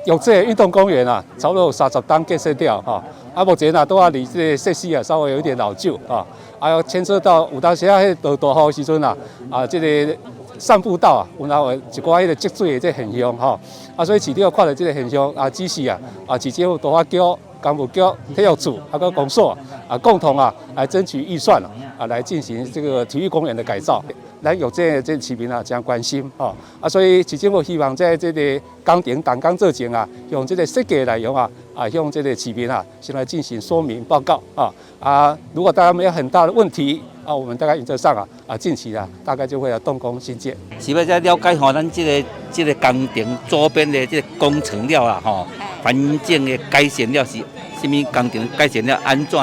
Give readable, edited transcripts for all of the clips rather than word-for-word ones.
有这个运动公园啊，差不多有30档建设掉哈。目前啊，都要离这个设施啊稍微有一点老旧啊，还有牵涉到有当时啊，迄大雨时阵啊，这个散步道啊，有一寡迄个积水的这现象哈。所以市长看到这个现象指示市政府都发局、工务局、体育处还有公所共同来争取预算来进行这个体育公园的改造。咱有这市民这样关心所以市政府希望在这个工程动工之前用这个设计内容向这个市民先来进行说明报告如果大家没有很大的问题我们大概原则上近期大概就会动工兴建。是要再了解咱这个工程周边的这个工程了环境的改善了是什么工程改善了安怎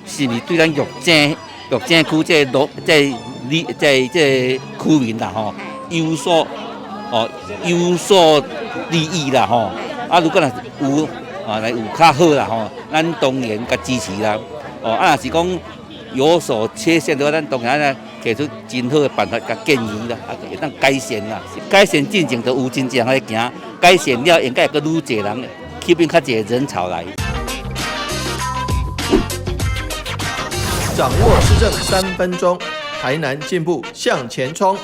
是不是对咱玉井区这区民有所利益啦如果有有较好啦咱当然甲支持啦若是讲有所缺陷的话，咱当然提出真好的办法甲建议啦会当改善啦。改善进程就有真正在行，改善了应该会阁愈侪人吸引较侪人潮来。掌握市政3分钟，台南进步向前冲。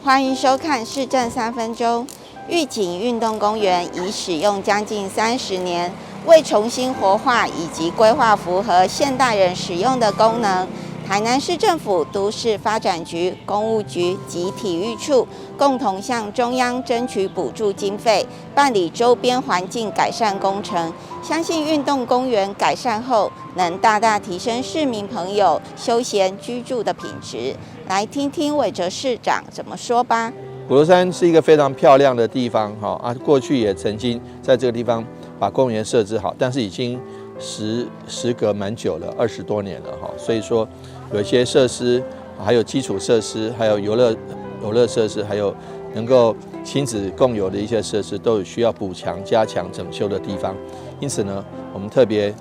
欢迎收看《市政3分钟》。玉井运动公园已使用将近30年，为重新活化以及规划符合现代人使用的功能，台南市政府都市发展局、公务局及体育处共同向中央争取补助经费，办理周边环境改善工程。相信运动公园改善后，能大大提升市民朋友休闲居住的品质。来听听韦哲市长怎么说吧。鼓楼山是一个非常漂亮的地方，过去也曾经在这个地方把公园设置好，但是已经时隔蛮久了，20多年了所以说有一些设施，还有基础设施，还有游乐设施，还有能够亲子共有的一些设施，都有需要补强、加强、整修的地方。因此呢，我们特别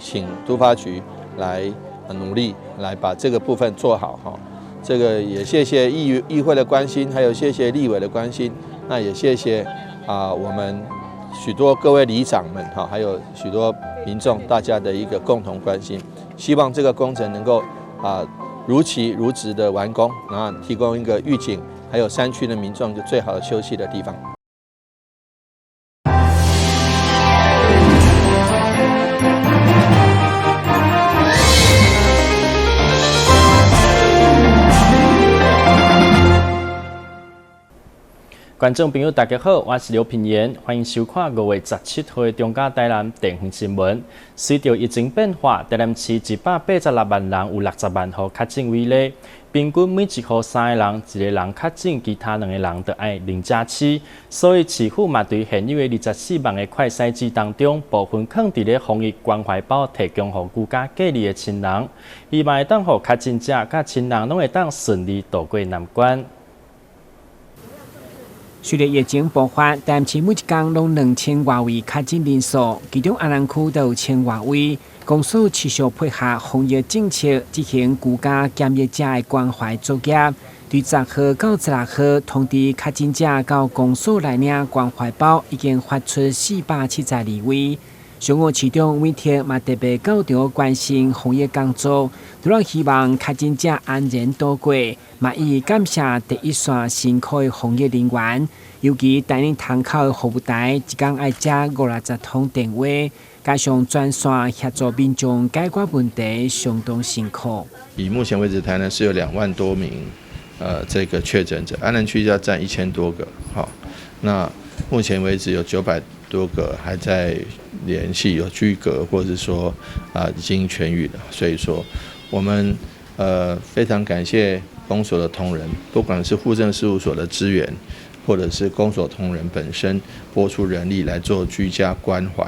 请都发局来努力来把这个部分做好这个也谢谢议会的关心，还有谢谢立委的关心，那也谢谢我们许多各位里长们还有许多民众大家的一个共同关心，希望这个工程能够如期如职的完工，然后提供一个玉井还有山区的民众就最好的休息的地方。观众朋友，大家好，我是刘品言，欢迎收看5月17号的中嘉台南电视新闻。随着疫情变化，台南市186万人有60万户确诊为例，平均每1户3个人，一个人确诊，其他2个人就爱零加7。所以市府嘛对现有的24万个快筛剂当中，部分放伫咧防疫关怀包，提供予居家隔离的亲人，希望会当予确诊者甲亲人拢会当顺利渡过难关。随着疫情爆发，台南市每一天拢2000多位确诊人数，其中安南区就有1000多位。公司持续配合防疫政策，执行居家检疫者的关怀作业。对10号到16号通知确诊者到公司来领关怀包，已经发出472位。商务市长每天嘛特别高调关心防疫工作，除了希望确诊者安然度过，嘛亦感谢第一线辛苦的防疫人员，尤其台南堂口的服务台，一天爱接50通电话，加上专线协助民众解决问题，相当辛苦。以目前为止，台南是有2万多名这个确诊者，安南区要占1000多个，那目前为止有900多个还在联系，有居隔，或者说已经痊愈了。所以说，我们非常感谢公所的同仁，不管是户政事务所的支援，或者是公所同仁本身拨出人力来做居家关怀。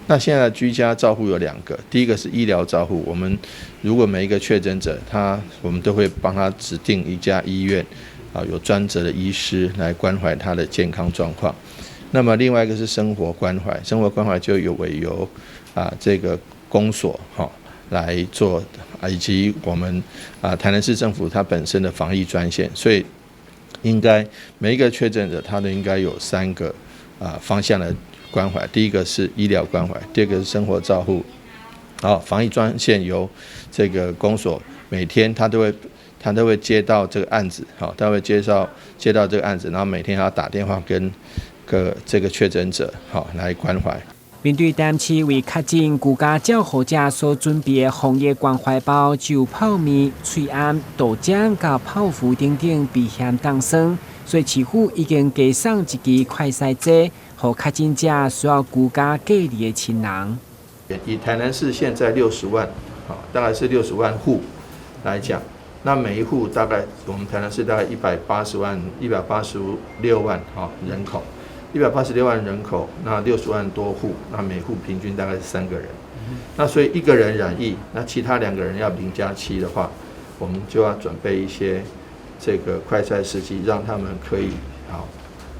那现在的居家照护有2个，第一个是医疗照护，我们如果每一个确诊者，我们都会帮他指定一家医院，有专责的医师来关怀他的健康状况。那么另外一个是生活关怀，生活关怀就由这个公所来做，以及我们台南市政府它本身的防疫专线，所以应该每一个确诊者他都应该有3个方向的关怀，第一个是医疗关怀，第二个是生活照护。好，防疫专线由这个公所每天他都会接到这个案子，好，他会接到这个案子，然后每天要打电话跟这个确诊者好来关怀。面对台南市为确诊居家照护者所准备的防疫关怀包，就泡面、脆餡、豆浆、甲泡芙等等避险当生，所以市府已经加送一支快筛剂，予确诊者需要居家隔离的亲人。以台南市现在60万，好，大概是60万户来讲，那每一户大概我们台南市大概186万人口。186万人口，那60万多户，那每户平均大概是3个人。那所以一个人染疫，那其他2个人要0+7的话，我们就要准备一些这个快筛试剂，让他们可以好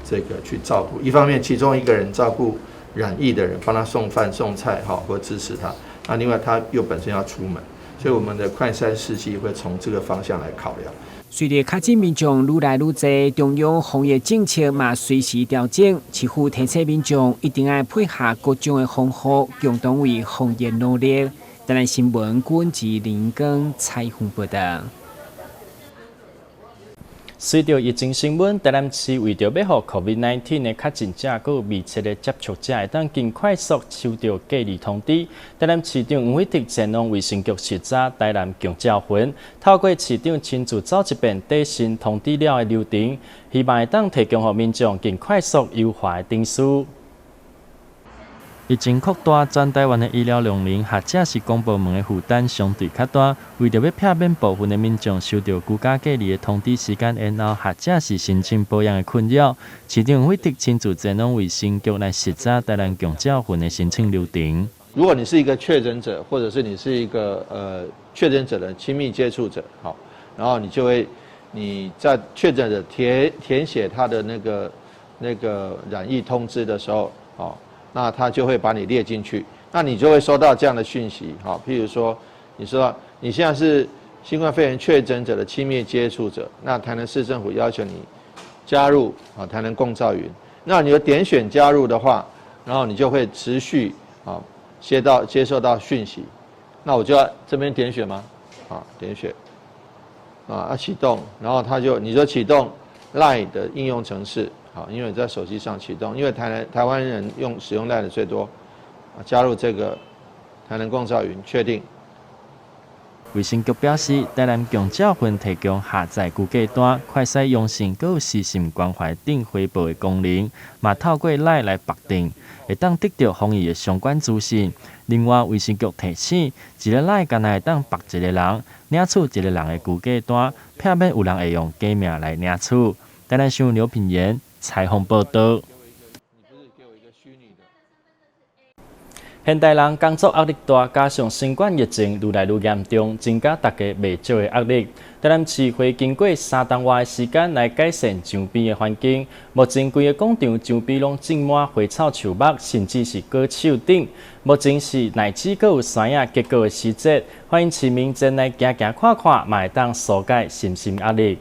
这个去照顾。一方面，其中一个人照顾染疫的人，帮他送饭送菜，好或支持他。那另外他又本身要出门，所以我们的快筛试剂会从这个方向来考量。随着确诊民众愈来愈多，中央防疫政策嘛随时调整，市府提醒民众一定要配合各种的方法，共同为防疫努力。台南新闻管制林根采访报道。随着疫情升温，台南市为着要让 COVID-19 的确诊者佮密切的接触者会当尽快速收到隔离通知，台南市长黄伟哲前往卫生局视察台南共照分，透过市长亲自走一遍底新通知了的流程，希望会当提供予民众尽快速优化的定数。疫情扩大，全台湾的医疗量能，或者是公部门的负担相对较大。为着要避免部分的民众受到居家隔离的通知时间延后，或者是申请保养的困扰，市长会亲自前往卫生局来视察台南共照分的申请流程。如果你是一个确诊者，或者是你是一个确诊者的亲密接触者，好，然后你在确诊者填写他的那个染疫通知的时候，好。那他就会把你列进去，那你就会收到这样的讯息，好，譬如说，你说你现在是新冠肺炎确诊者的亲密接触者，那台南市政府要求你加入啊台南共照云，那你就点选加入的话，然后你就会持续啊接受到讯息，那我就要这边点选吗？啊，点选，啊启动，然后你就启动 LINE 的应用程式。好，因为在手机上启动，因为台湾人使用 LINE 的最多，加入这个台南共照云，确定。卫生局表示，台南共照分提供下载居家单、快筛阳性，佮有时讯关怀等回报的功能，嘛透过 LINE 来绑定，会当得到防疫的相关资讯。另外，卫生局提醒，一个 LINE 干会当绑一个人，领取一个人的居家单，避免有人会用假名来领取。台南新闻刘品言采访报道。现代人工作压力大，加上新冠疫情愈来愈严重，增加大家未少的压力。台南市会经过3个月的时间来改善墙边的环境。目前规个广场墙边拢种满花草树木，甚至是果树顶。目前是乃至阁有山野结果的时节，欢迎市民前来行行看看，嘛会当疏解身心压力。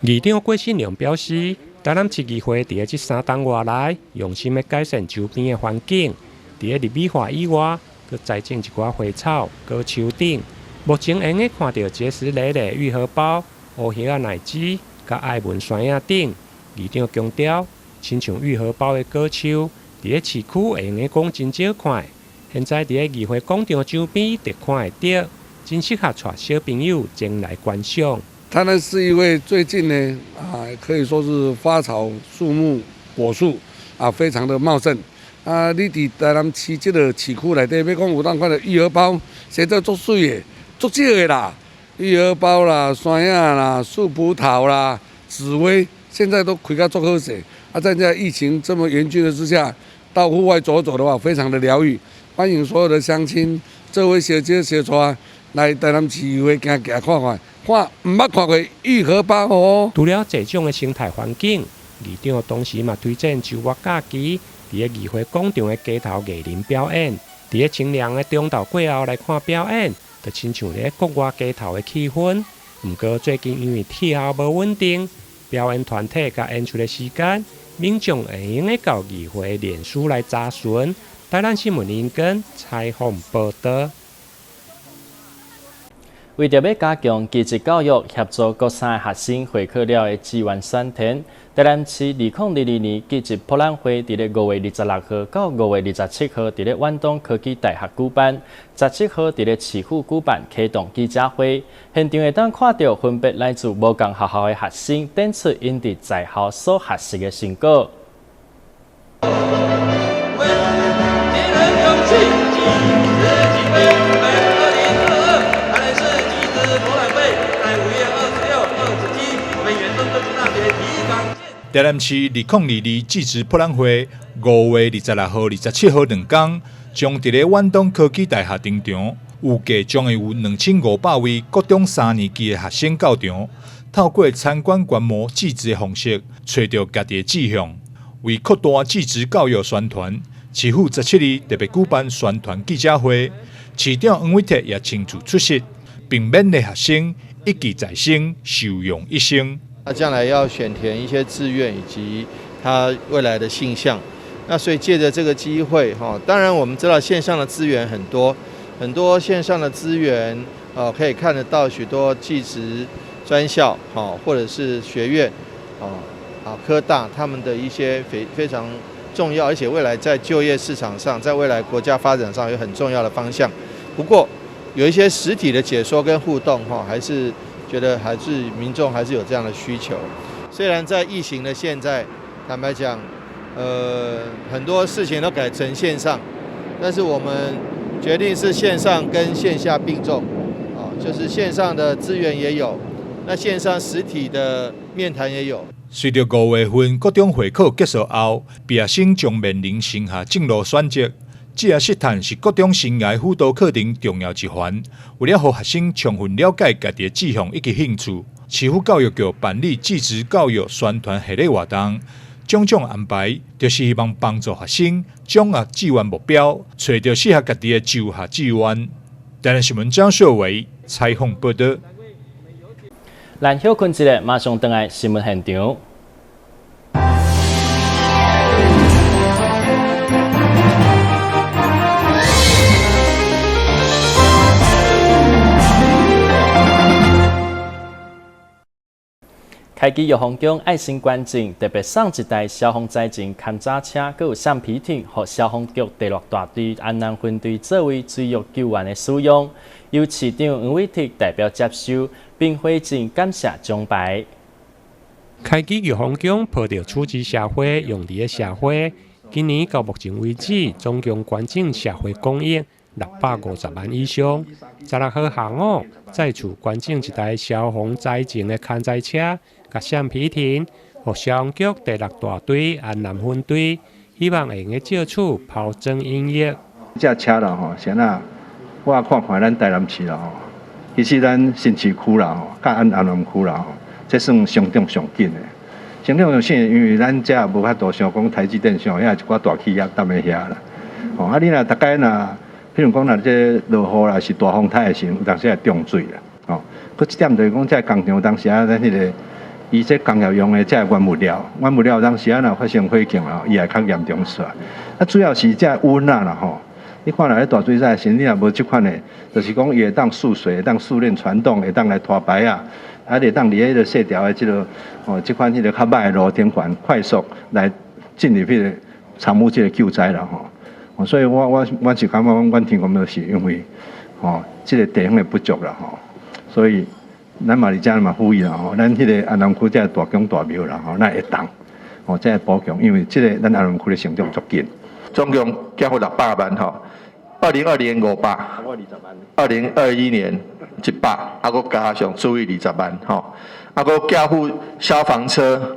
议长郭信良表示，台南市议会伫这3个月来，用心的改善周边的环境。伫立美化以外，佮栽种一寡花草、果树顶。目前用的看到结实累累愈合包、乌叶啊奶枝、佮爱文山野顶，议长强调，亲像愈合包的果树，伫市区用的讲真少看。现在伫议会广场周边特看会到，真适合带小朋友前来观赏。台南市议会最近呢，可以说是花草树木、果树非常的茂盛。你伫台南市这个市区内底，要讲有当款的愈合包，现在足水的，足少的啦。愈合包啦、山野啦、树葡萄啦、紫薇，现在都开到足好势。在这疫情这么严峻的之下，到户外走走的话，非常的疗愈。欢迎所有的乡亲、这位小姐小带来台南市议会行行看看，唔捌看过愈合包哦。除了这种的生态环境，议长同时嘛推荐就月假期。伫议会广场的街头艺人表演，伫清凉的中昼过后来看表演，就亲像咧国外街头的气氛。不过最近因为气候无稳定，表演团体甲演出的时间民众会用的到议会脸书来查询。台南新闻林根采访报道。为着要加强技职教育，协助国三学生会考了的资源选填，台南市2022年技职博览会伫咧5月26号到5月27号伫咧远东科技大学举办，17号伫咧市府举办启动记者会，现场会当看到分别来自无同学校的学生展出因伫在校所学习的成果。台南市2022技职博览会5月26号、27号2天，将伫咧远东科技大厦登场，预计将会有2500位高中3年级的学生到场，透过参观观摩技职的方式，找到家己的志向。为扩大技职教育宣传，市府17日特别举办宣传记者会，市长黄伟哲也亲自出席，并勉励学生一技在身，受用一生。他将来要选填一些志愿以及他未来的性向，那所以借着这个机会当然我们知道线上的资源很多线上的资源可以看得到许多技职专校或者是学院科大他们的一些非常重要，而且未来在就业市场上，在未来国家发展上有很重要的方向。不过有一些实体的解说跟互动还是觉得民众还是有这样的需求。虽然在疫情的现在，坦白讲，很多事情都改成线上，但是我们决定是线上跟线下并重，就是线上的资源也有，那线上实体的面谈也有。随着5月份各种会考结束后，毕业生将面临剩下进路选择。职业实探是各种生涯辅导课程重要一环，为了让学生充分了解家己的志向以及兴趣，市府教育局办理技职教育宣传系列活动，种种安排，就是希望帮助学生掌握志愿目标，找到适合家己的就学志愿。台南新闻张秀伟采访报道。咱休困一下，马上回来新闻现场。开机预防中爱心捐赠，特别送一台消防载trình勘查车，佮有橡皮艇，予消防局第6大队安南分队作为水域救援的使用。由市长黄伟哲代表接收，并回赠感谢奖牌。开机预防中抱着初级社会用伫的社会，今年到目前为止，总共捐赠社会公益650万以上。16号下午，再次捐赠一台消防载trình的勘载车。甲橡皮艇，予消防局第6大队安南分队，希望会用借此抛砖引玉。这车啦先我看咱台南市啦其实咱新市区啦甲安南区啦这算相当上紧的。相当上紧，因为咱这无法度像讲台积电上遐一寡大企业踮咧遐啦。你若大概譬如讲这落雨啦是大风台的时候，有当时会中水啦。佮一点就是讲这工厂当时咱迄个。伊这工业用的这原物料当时若发生火警伊会较严重煞。主要是这温啦你看咧大水灾时，你若无即款的，就是讲伊会当蓄水，会当蓄电传动，会当来拖排会当伫迄个细条的即款迄个较歹的路顶管快速来进入迄个参与即个救灾啦所以我是感觉阮提供的是因为即个地方的不足啦所以。咱嘛伫遮嘛呼吁啦咱迄个安南区这大宫大庙啦咱会当这补强，因为这个咱安南区的成长足紧，总共缴付600万2020年500，2021年100，佮加上注意20万佮缴付消防车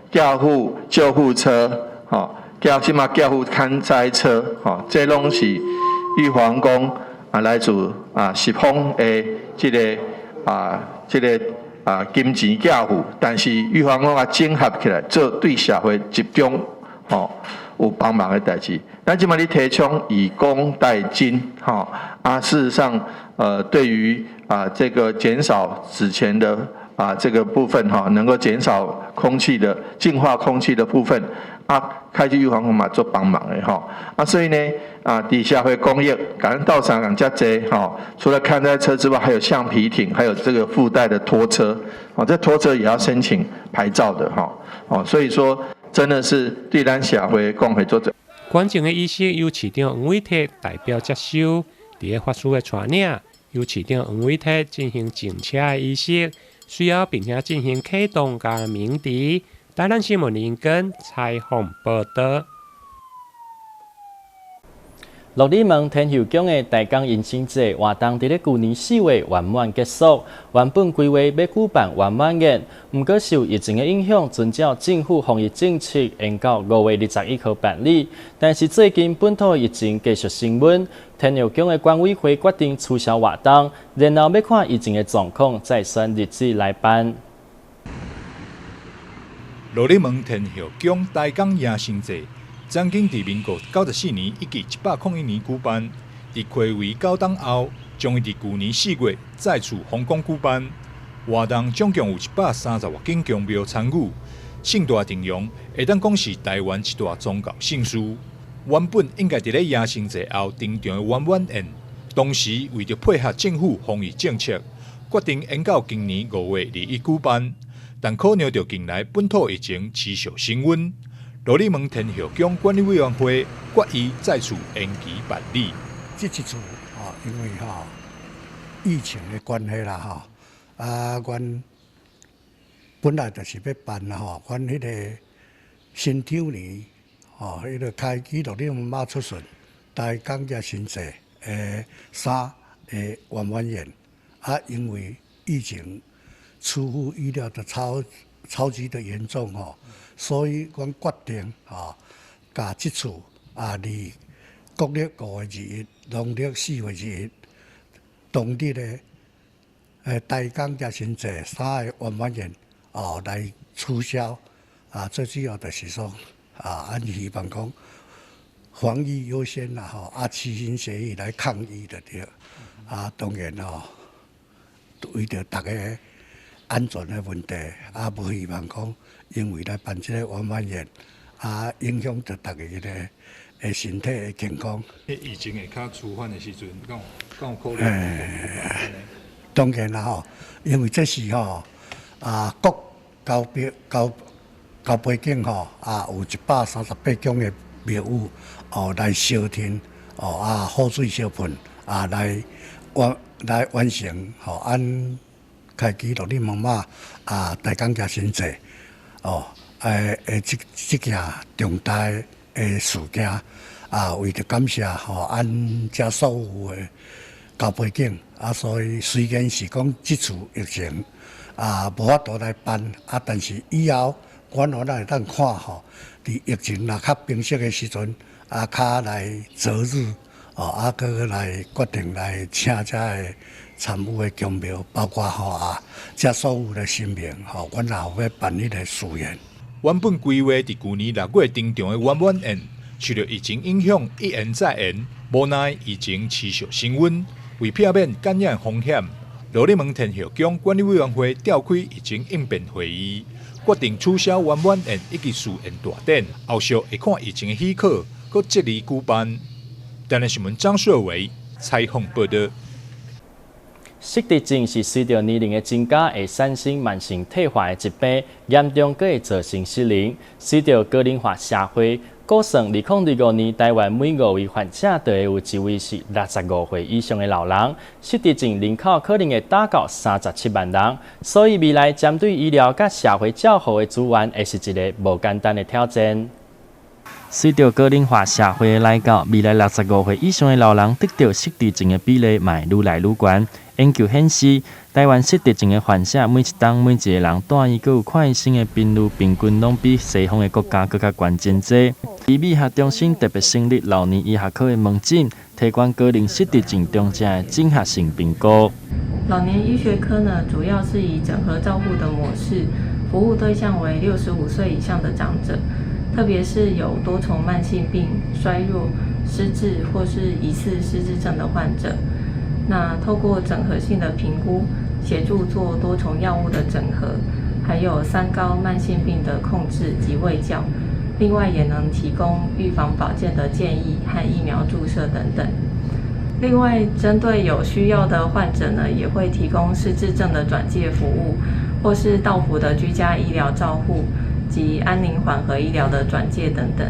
缴付救护车即马缴付勘载车这拢是预防工来自市方的这个。金钱缴付，但是预防工整合起来做对社会集中有帮忙的代志。咱即马咧提倡以工代金事实上对于这个减少纸钱的这个部分能够减少空气的净化空气的部分开机预防嘛做帮忙的所以呢底下会工业感恩道场这些除了看待车之外，还有橡皮艇，还有这个附带的拖车这拖车也要申请牌照的所以说真的是对咱社会讲会做者。关键的仪式由市长黄伟哲代表接受，伫法师的带领，由市长黄伟哲进行进车的仪式，随后并且进行启动加鸣笛。台南新闻林根采访报道。鹿里门天后宫的大港迎新节活动伫咧去年4月圆满结束，原本规划要举办圆满宴，不过受疫情的影响，遵照政府防疫政策，延到5月21号办理。但是最近本土疫情继续升温，天后宫的管委会决定取消活动，然后要看疫情的状况再选日子来办。鹿里门天后宫大港迎新节。曾经伫民国94年以及101年举办，伫暌违9冬后，将于伫去年4月再次封港举办。活动总共有130多间宫庙参与，盛大阵容会当讲是台湾一大宗教盛事。原本应该伫咧迎新节后登场的圆满宴，当时为着配合政府防疫政策，决定延到今年5月21举办。但可能着近来本土疫情持续升温。鹿里门天后宫管理委员会决议再次延期办理。这一次因为疫情的关系啦阮本来就是要办啦阮迄个新场年迄个开基鹿里门马出巡大港加新节3个圆满宴因为疫情出乎意料的超级的严重所以，阮决定甲即次离国历5月21日、农历4月21日，当日的大港加新节3个圆满宴来取消最主要就是说俺希望讲防疫优先啦齐心协力来抗疫的对当然为着大家安全的问题无希望讲。因为来办这个圆满宴，影响到大家的身体的健康。疫情会较趋缓的时阵，敢有考虑？当然啦因为这是国交背景有138间的庙宇来烧天好水烧盆来完成按开基鹿里门马大港加新节。这件重大的事件为着感谢咱遮所有的交背景所以虽然是讲这次疫情无法度来办但是以后阮会当看伫疫情较平息的时阵较来择日佮来决定来请遮的参与的宫庙，包括遮所有的新民阮也有要办理的事业。原本规划伫去年6月登场的圆满宴，受到疫情影响一延再延，无奈疫情持续升温，为避免感染风险，鹿里门天后宫管理委员会召开疫情应变会议，决定取消圆满宴以及寿宴大典，后续会看疫情的许可，搁接力举办。台南新闻张硕伟采访报道。失智症是随着年龄的增加，会产生慢性退化的疾病，严重佫会造成失灵。随着高龄化社会，估算2025年台湾每5位患者就会有1位是65岁以上的老人，失智症人口可能会达到37万人。所以未来针对医疗甲社会照护的资源，会是一个无简单的挑战。随着高龄化社会的来到，未来65岁以上的老人得到失智症的比例嘛愈来愈高。研究显示，台湾失智症的患者每一个人住院，佮有看医生的频率，平均拢比西方的国家更加关真多。而美学中心特别成立老年医学科的门诊，提供高龄失智症中者的整合性评估。老年医学科呢，主要是以整合照护的模式，服务对象为65岁以上的长者，特别是有多重慢性病、衰弱、失智或是疑似失智症的患者。那透过整合性的评估，协助做多重药物的整合，还有三高慢性病的控制及卫教。另外也能提供预防保健的建议和疫苗注射等等。另外，针对有需要的患者呢，也会提供失智症的转介服务，或是到府的居家医疗照护及安宁缓和医疗的转介等等。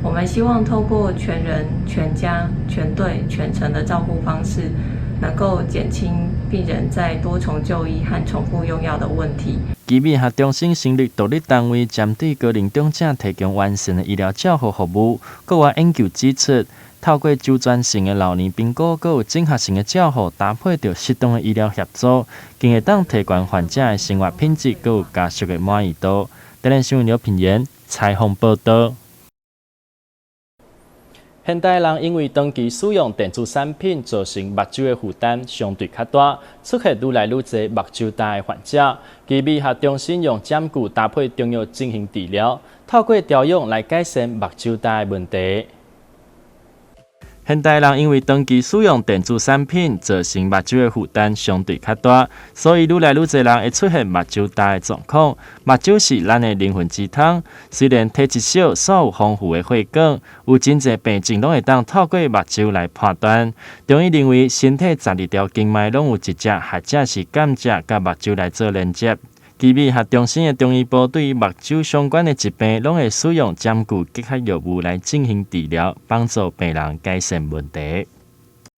我们希望透过全人、全家、全队、全程的照护方式，能够减轻病人在多重就医和重复用药的问题。基美和中心成立独立单位，针对高龄长者提供完善的医疗照护服务。国外研究指出，透过周全性的老年评估，还有整合性的照护，搭配着适当的医疗协助，更会当提高患者的生活品质，还有家属的满意度。台湾新闻刘品言采访报道。现代人因为长期使用电子产品，造成目睭的负担相对较大，出现愈来愈多目睭呆的患者。基美和中心用针具搭配中药进行治疗，透过调养来改善目睭呆的问题。现代人因为长期使用电子产品，造成目睭的负担相对较大，所以愈来愈多人会出现目睭呆的状况。目睭是咱的灵魂之窗，虽然体积小，所有丰富的血管，有真侪病症拢会当透过目睭来判断。中医认为，身体12条经脉拢有一只或者是感觉甲目睭来做连接。基美和中心的中医部对于目睭相关的疾病，拢会使用针具结合药物来进行治疗，帮助病人改善问题。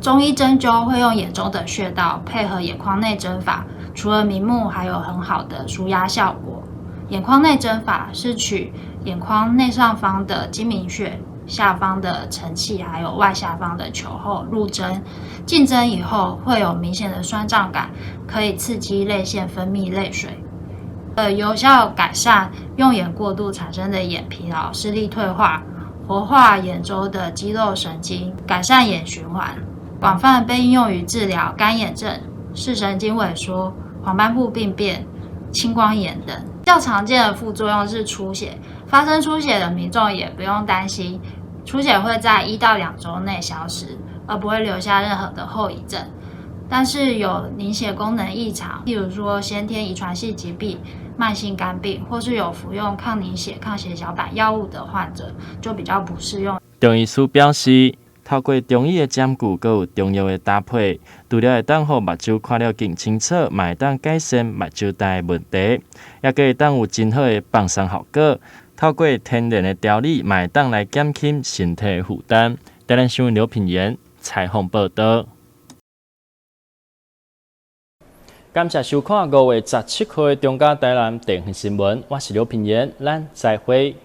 中医针灸会用眼周的穴道配合眼眶内针法，除了明目，还有很好的舒压效果。眼眶内针法是取眼眶内上方的睛明穴、下方的承泣，还有外下方的球后入针。进针以后会有明显的酸胀感，可以刺激泪腺分泌泪水。有效改善用眼过度产生的眼疲劳、视力退化，活化眼周的肌肉神经，改善眼循环。广泛被应用于治疗干眼症、视神经萎缩、黄斑部病变、青光眼等。较常见的副作用是出血，发生出血的民众也不用担心，出血会在1到2周内消失，而不会留下任何的后遗症。但是有凝血功能异常，例如说先天遗传性疾病、慢性肝病，或是有服用抗凝血、抗血小板药物的患者，就比较不适用。中医师表示，透过中医的针具，还有中药的搭配，除了会当让目睭看了更清楚，嘛会当改善目睭呆的问题，也可会当有真好的放松效果。透过天然的调理，嘛会当来减轻身体的负担。台湾新闻刘品言采访报道。感谢收看5月17号的中嘉台南电视新闻，我是刘品言，咱再会。